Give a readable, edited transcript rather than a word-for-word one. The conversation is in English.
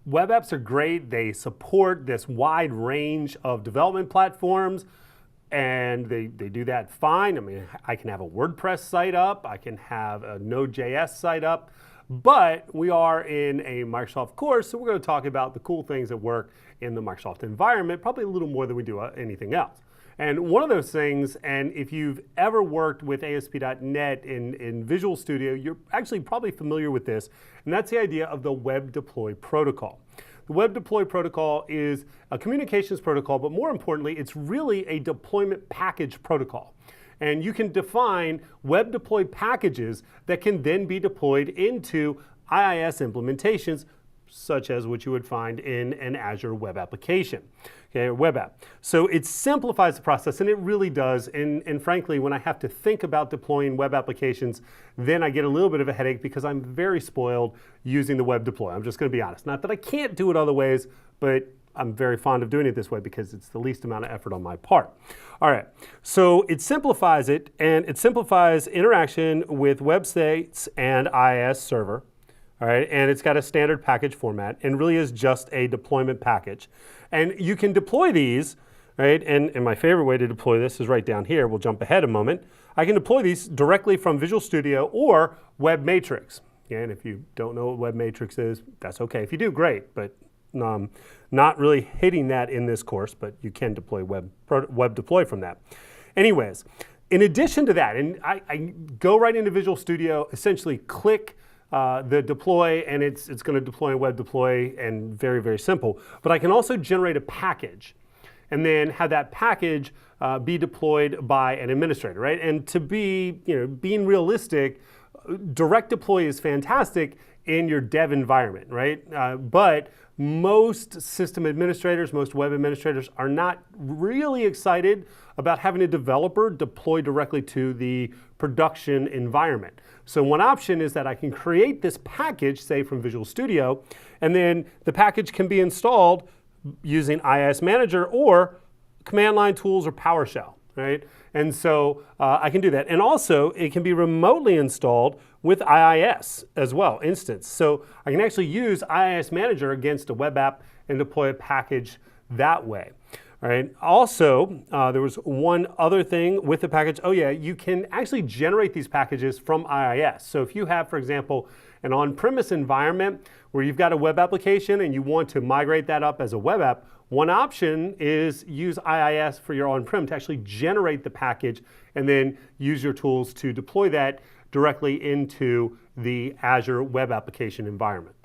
Web apps are great. They support this wide range of development platforms, and they do that fine. I mean, I can have a WordPress site up, I can have a Node.js site up, but we are in a Microsoft course, so we're going to talk about the cool things that work in the Microsoft environment, probably a little more than we do anything else. And one of those things, and if you've ever worked with ASP.NET in Visual Studio, you're actually probably familiar with this, and that's the idea of the Web Deploy Protocol. The Web Deploy Protocol is a communications protocol, but more importantly, it's really a deployment package protocol. And you can define web deploy packages that can then be deployed into IIS implementations, such as what you would find in an Azure web application, okay, or web app. So it simplifies the process, and it really does. And frankly, when I have to think about deploying web applications, then I get a little bit of a headache because I'm very spoiled using the web deploy. I'm just going to be honest. Not that I can't do it other ways, but I'm very fond of doing it this way because it's the least amount of effort on my part. All right, so it simplifies it, and it simplifies interaction with web states and IIS server. All right, and it's got a standard package format and really is just a deployment package. And you can deploy these, right? And my favorite way to deploy this is right down here. We'll jump ahead a moment. I can deploy these directly from Visual Studio or Web Matrix. And if you don't know what Web Matrix is, that's okay. If you do, great, but not really hitting that in this course, but you can deploy web deploy from that. Anyways, in addition to that, and I go right into Visual Studio, essentially click the deploy, and it's going to deploy a web deploy, and very, very simple. But I can also generate a package and then have that package be deployed by an administrator, right? And to be, being realistic, direct deploy is fantastic in your dev environment, right? But most system administrators, most web administrators are not really excited about having a developer deploy directly to the production environment. So one option is that I can create this package, say from Visual Studio, and then the package can be installed using IIS Manager or command line tools or PowerShell, right? And so I can do that. And also, it can be remotely installed with IIS as well, instance. So I can actually use IIS Manager against a web app and deploy a package that way. All right. Also, there was one other thing with the package. Oh yeah, you can actually generate these packages from IIS. So if you have, for example, an on-premise environment where you've got a web application and you want to migrate that up as a web app, one option is use IIS for your on-prem to actually generate the package and then use your tools to deploy that directly into the Azure web application environment.